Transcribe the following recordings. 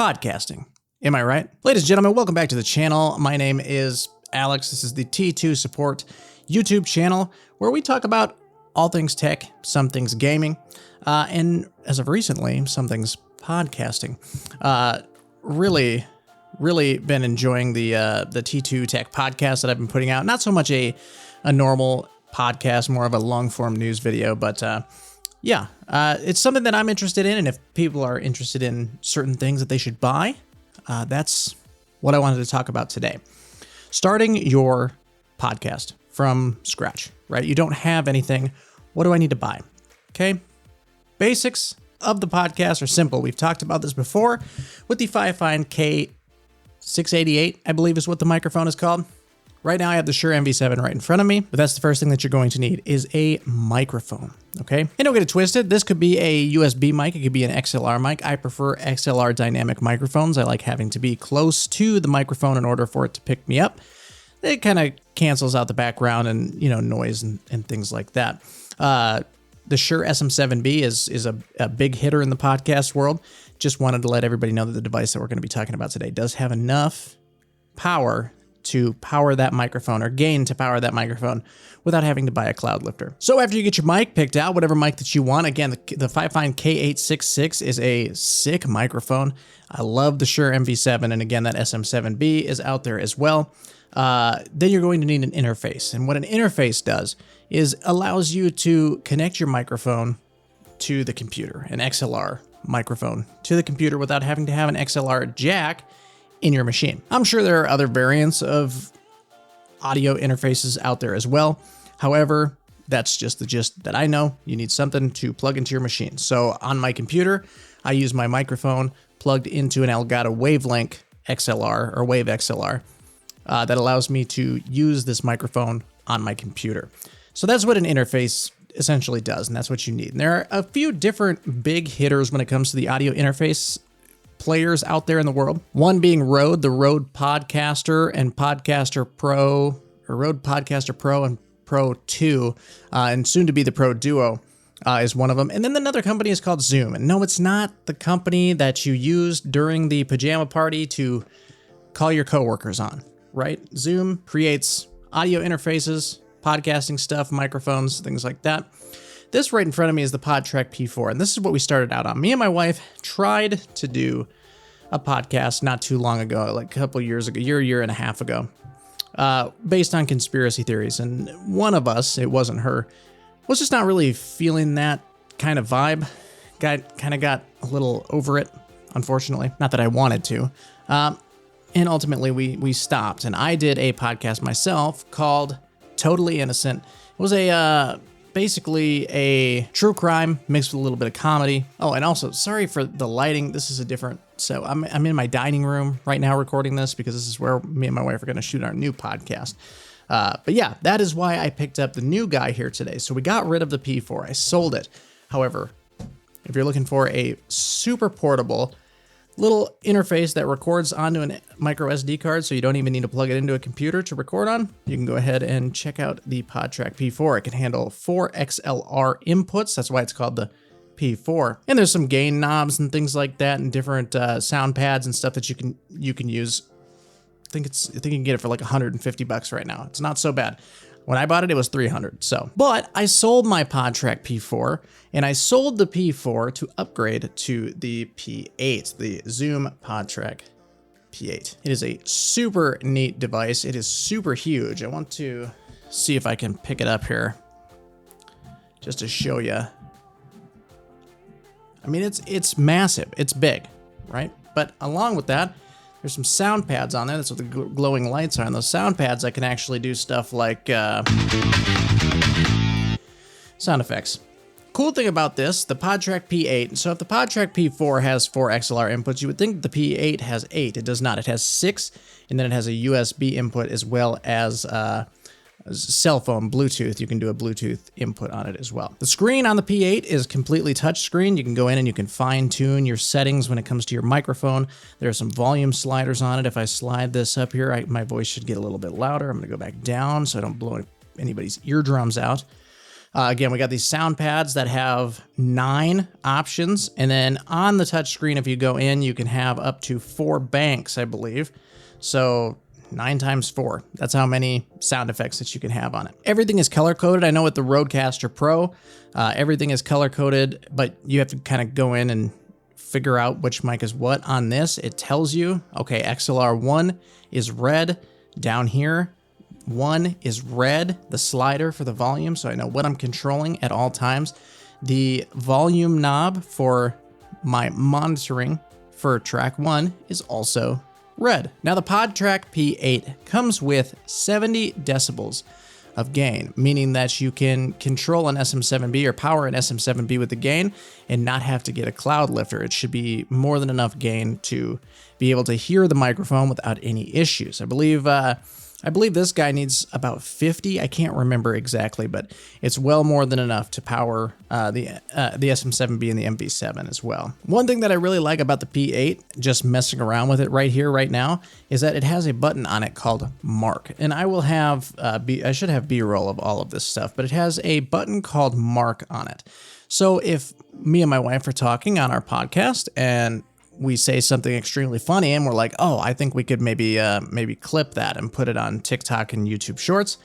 podcasting. Am I right? Ladies and gentlemen, welcome back to the channel. My name is Alex. This is the T2 Support YouTube channel where we talk about all things tech, some things gaming, and as of recently, some things podcasting. Really been enjoying the T2 Tech podcast that I've been putting out. Not so much a normal podcast, more of a long form news video, but it's something that I'm interested in. And if people are interested in certain things that they should buy, that's what I wanted to talk about today. Starting your podcast from scratch, right? You don't have anything. What do I need to buy? Okay. Basics of the podcast are simple. We've talked about this before with the Fifine K688, I believe is what the microphone is called. Right now I have the Shure MV7 right in front of me, but that's the first thing that you're going to need is a microphone, okay? And don't get it twisted. This could be a USB mic. It could be an XLR mic. I prefer XLR dynamic microphones. I like having to be close to the microphone in order for it to pick me up. It kind of cancels out the background and, noise and things like that. The Shure SM7B is a big hitter in the podcast world. Just wanted to let everybody know that the device that we're going to be talking about today does have enough power to power that microphone or gain to power that microphone without having to buy a cloud lifter. So after you get your mic picked out, whatever mic that you want, again, the Fifine K866 is a sick microphone. I love the Shure MV7, and again, that SM7B is out there as well. Then you're going to need an interface. And what an interface does is allows you to connect your microphone to the computer, an XLR microphone to the computer without having to have an XLR jack in your machine. I'm sure there are other variants of audio interfaces out there as well. However, that's just the gist that I know. You need something to plug into your machine. So on my computer, I use my microphone plugged into an Elgato Wavelink XLR or Wave XLR that allows me to use this microphone on my computer. So that's what an interface essentially does, and that's what you need. And there are a few different big hitters when it comes to the audio interface players out there in the world. One being Rode, the Rode Podcaster and Podcaster Pro, or Rode Podcaster Pro and Pro 2, and soon to be the Pro Duo is one of them. And then another company is called Zoom. And no, it's not the company that you used during the pajama party to call your coworkers on, right? Zoom creates audio interfaces, podcasting stuff, microphones, things like that. This right in front of me is the PodTrack P4, and this is what we started out on. Me and my wife tried to do a podcast not too long ago, like a couple years ago, year and a half ago, based on conspiracy theories. And one of us, it wasn't her, was just not really feeling that kind of vibe. Kind of got a little over it, unfortunately. Not that I wanted to. And ultimately, we stopped. And I did a podcast myself called Totally Innocent. It was basically a true crime mixed with a little bit of comedy. Oh, and also, sorry for the lighting. This is a different... So I'm in my dining room right now recording this because this is where me and my wife are going to shoot our new podcast. But yeah, that is why I picked up the new guy here today. So we got rid of the P4. I sold it. However, if you're looking for a super portable little interface that records onto a micro SD card so you don't even need to plug it into a computer to record on, you can go ahead and check out the PodTrack P4. It can handle 4 XLR inputs. That's why it's called the P4. And there's some gain knobs and things like that and different sound pads and stuff that you can use. I think you can get it for like $150 right now. It's not so bad. When I bought it, it was $300. So, but I sold my PodTrack P4, and I sold the P4 to upgrade to the P8, the Zoom PodTrack P8. It is a super neat device. It is super huge. I want to see if I can pick it up here just to show you. I mean, it's massive. It's big, right? But along with that, there's some sound pads on there. That's what the glowing lights are. And those sound pads, I can actually do stuff like sound effects. Cool thing about this, the PodTrack P8. So if the PodTrack P4 has 4 XLR inputs, you would think the P8 has 8. It does not. It has 6, and then it has a USB input as well as cell phone, Bluetooth. You can do a Bluetooth input on it as well. The screen on the P8 is completely touch screen. You can go in and you can fine tune your settings when it comes to your microphone. There are some volume sliders on it. If I slide this up here, my voice should get a little bit louder. I'm going to go back down so I don't blow anybody's eardrums out. Again, we got these sound pads that have 9 options. And then on the touchscreen, if you go in, you can have up to 4 banks, I believe. So 9 times 4. That's how many sound effects that you can have on it. Everything is color coded. I know with the Rodecaster Pro, everything is color coded, but you have to kind of go in and figure out which mic is what. On this, it tells you, okay, XLR 1 is red. Down here, 1 is red, the slider for the volume, so I know what I'm controlling at all times. The volume knob for my monitoring for track 1 is also red. Now the PodTrack P8 comes with 70 decibels of gain, meaning that you can control an SM7B or power an SM7B with the gain and not have to get a cloud lifter. It should be more than enough gain to be able to hear the microphone without any issues. I believe this guy needs about 50. I can't remember exactly, but it's well more than enough to power the SM7B and the MV7 as well. One thing that I really like about the P8, just messing around with it right here, right now, is that it has a button on it called Mark. And I will have, I should have B-roll of all of this stuff, but it has a button called Mark on it. So if me and my wife are talking on our podcast and we say something extremely funny and we're like, oh, I think we could maybe clip that and put it on TikTok and YouTube Shorts,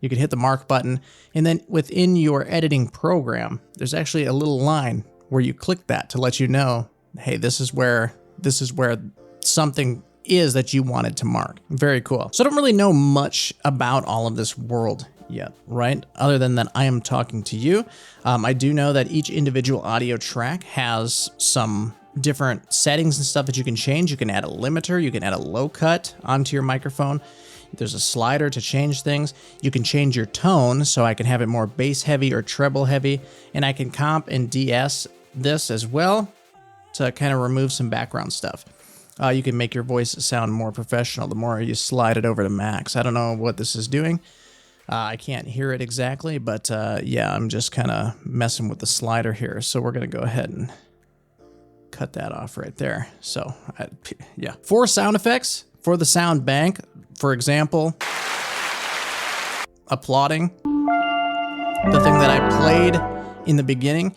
you can hit the Mark button. And then within your editing program, there's actually a little line where you click that to let you know, hey, this is where something is that you wanted to mark. Very cool. So I don't really know much about all of this world yet, right? Other than that I am talking to you. I do know that each individual audio track has some different settings and stuff that you can change. You can add a limiter, you can add a low cut onto your microphone. There's a slider to change things. You can change your tone, so I can have it more bass heavy or treble heavy, and I can comp and DS this as well to kind of remove some background stuff. You can make your voice sound more professional the more you slide it over to max. I don't know what this is doing. I can't hear it exactly, but yeah, I'm just kind of messing with the slider here. So we're going to go ahead and cut that off right there. So yeah, 4 sound effects for the sound bank. For example, applauding, the thing that I played in the beginning.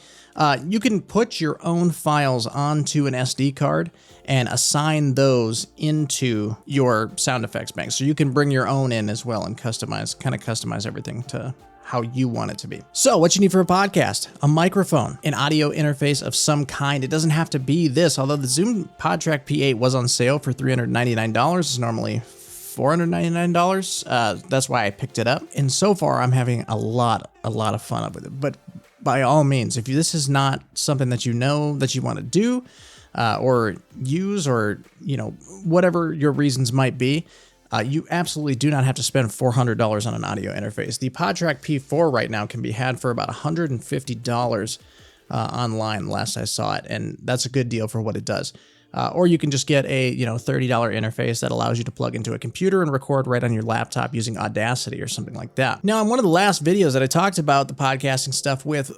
You can put your own files onto an SD card and assign those into your sound effects bank. So you can bring your own in as well and customize everything to how you want it to be. So what you need for a podcast: a microphone, an audio interface of some kind. It doesn't have to be this, although the Zoom PodTrack P8 was on sale for $399. It's normally $499. That's why I picked it up. And so far I'm having a lot of fun with it. But by all means, if this is not something that you know that you want to do or use, or whatever your reasons might be, you absolutely do not have to spend $400 on an audio interface. The PodTrack P4 right now can be had for about $150 online last I saw it, and that's a good deal for what it does. Or you can just get a $30 interface that allows you to plug into a computer and record right on your laptop using Audacity or something like that. Now, in one of the last videos that I talked about the podcasting stuff with,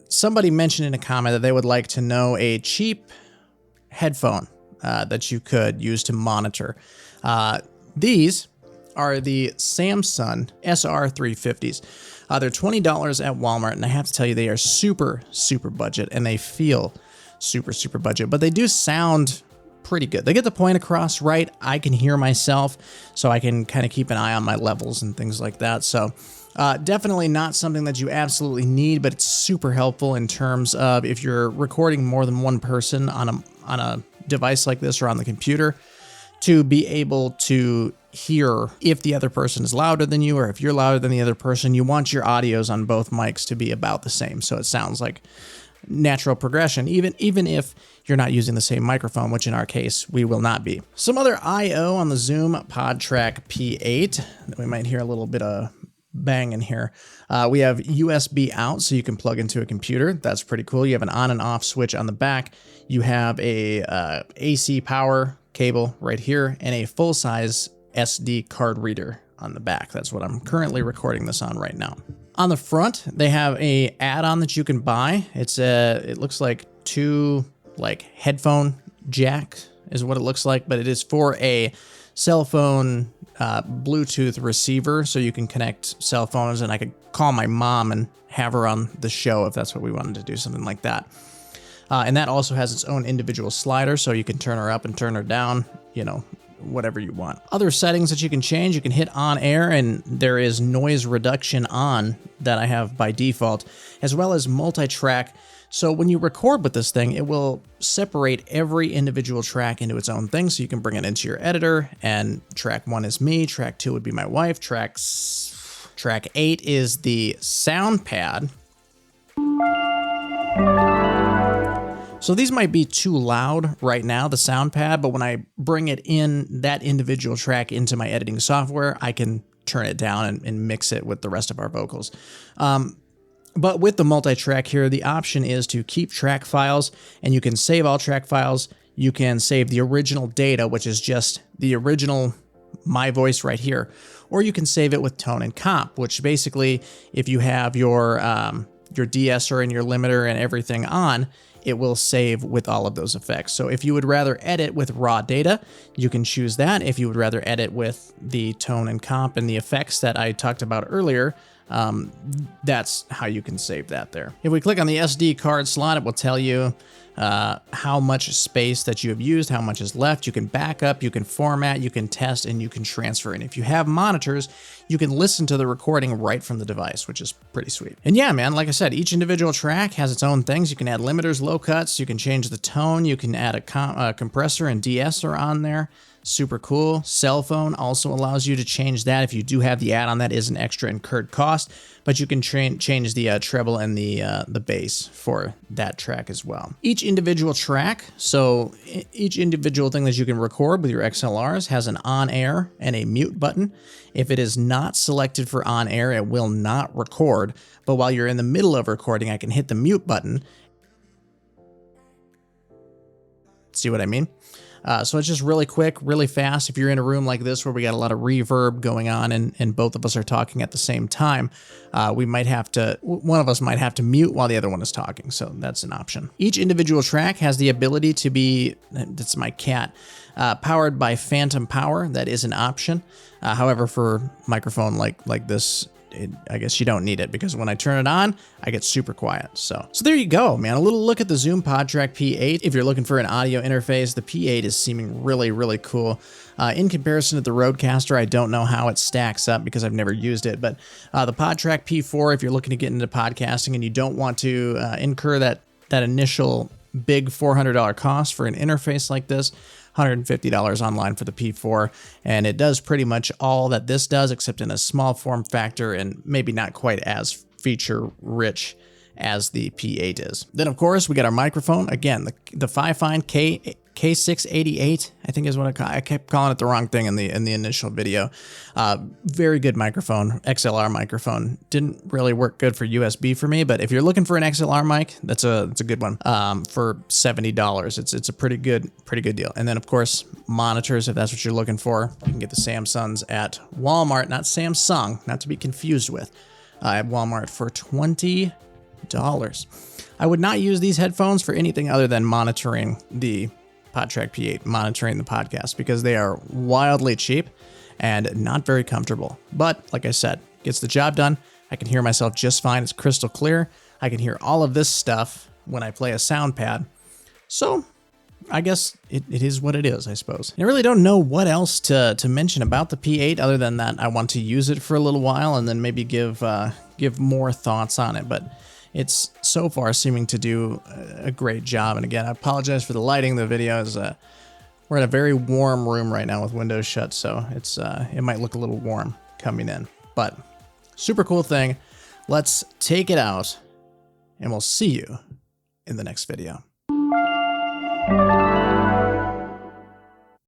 somebody mentioned in a comment that they would like to know a cheap headphone that you could use to monitor. These are the Samson SR350s. They're $20 at Walmart, and I have to tell you, they are super budget, and they feel super budget, but they do sound pretty good. They get the point across right. I can hear myself, so I can kind of keep an eye on my levels and things like that. So definitely not something that you absolutely need, but it's super helpful in terms of if you're recording more than one person on a device like this or on the computer, to be able to hear if the other person is louder than you or if you're louder than the other person. You want your audios on both mics to be about the same, so it sounds like natural progression, even if you're not using the same microphone, which in our case we will not be. Some other I/O on the Zoom PodTrack P8 that we might hear a little bit of bang in here. We have USB out, so you can plug into a computer. That's pretty cool. You have an on and off switch on the back. You have a AC power cable right here and a full-size SD card reader on the back. That's what I'm currently recording this on right now. On the front, they have a add-on that you can buy. It looks like 2 headphone jack is what it looks like, but it is for a cell phone Bluetooth receiver, so you can connect cell phones, and I could call my mom and have her on the show if that's what we wanted to do, something like that. And that also has its own individual slider, so you can turn her up and turn her down, you know, whatever you want. Other settings that you can change, you can hit on air, and there is noise reduction on that I have by default, as well as multi-track. So when you record with this thing, it will separate every individual track into its own thing, so you can bring it into your editor, and track 1 is me, track 2 would be my wife, track 8 is the sound pad. So these might be too loud right now, the sound pad, but when I bring it in, that individual track into my editing software, I can turn it down and mix it with the rest of our vocals. But with the multi-track here, the option is to keep track files, and you can save all track files. You can save the original data, which is just the original my voice right here, or you can save it with tone and comp, which basically, if you have your de-esser and your limiter and everything on, it will save with all of those effects. So if you would rather edit with raw data, you can choose that. If you would rather edit with the tone and comp and the effects that I talked about earlier, that's how you can save that there. If we click on the SD card slot, it will tell you how much space that you have used, how much is left. You can back up, you can format, you can test, and you can transfer. And if you have monitors, you can listen to the recording right from the device, which is pretty sweet. And yeah, man, like I said, each individual track has its own things. You can add limiters, low cuts, you can change the tone, you can add a compressor and de-esser on there. Super cool. Cell phone also allows you to change that. If you do have the add-on, that is an extra incurred cost, but you can change the treble and the bass for that track as well. Each individual track, so each individual thing that you can record with your XLRs has an on-air and a mute button. If it is not selected for on-air, it will not record, but while you're in the middle of recording, I can hit the mute button. See what I mean? So it's just really quick, really fast. If you're in a room like this where we got a lot of reverb going on and both of us are talking at the same time, one of us might have to mute while the other one is talking. So that's an option. Each individual track has the ability to be, that's my cat, powered by phantom power. That is an option. However, for microphone like this, I guess you don't need it, because when I turn it on, I get super quiet. So there you go, man. A little look at the Zoom PodTrack P8. If you're looking for an audio interface, the P8 is seeming really, really cool. In comparison to the Rodecaster, I don't know how it stacks up because I've never used it, but the PodTrack P4, if you're looking to get into podcasting and you don't want to incur that initial big $400 cost for an interface like this, $150 online for the P4, and it does pretty much all that this does, except in a small form factor and maybe not quite as feature rich as the P8 is. Then of course we got our microphone. Again, the Fifine K688, I think is what I kept calling it the wrong thing in the initial video. Very good microphone, XLR microphone. Didn't really work good for USB for me, but if you're looking for an XLR mic, that's a good one. For $70, it's a pretty good deal. And then of course monitors, if that's what you're looking for, you can get the Samsungs at Walmart, not Samsung, not to be confused with, at Walmart for $20. I would not use these headphones for anything other than monitoring the PodTrack P8, monitoring the podcast, because they are wildly cheap and not very comfortable. But like I said, gets the job done. I can hear myself just fine. It's crystal clear. I can hear all of this stuff when I play a sound pad. So I guess it is what it is, I suppose. I really don't know what else to mention about the P8 other than that I want to use it for a little while and then maybe give more thoughts on it. But it's so far seeming to do a great job. And again, I apologize for the lighting. The video is, we're in a very warm room right now with windows shut, so it might look a little warm coming in. But super cool thing. Let's take it out, and we'll see you in the next video.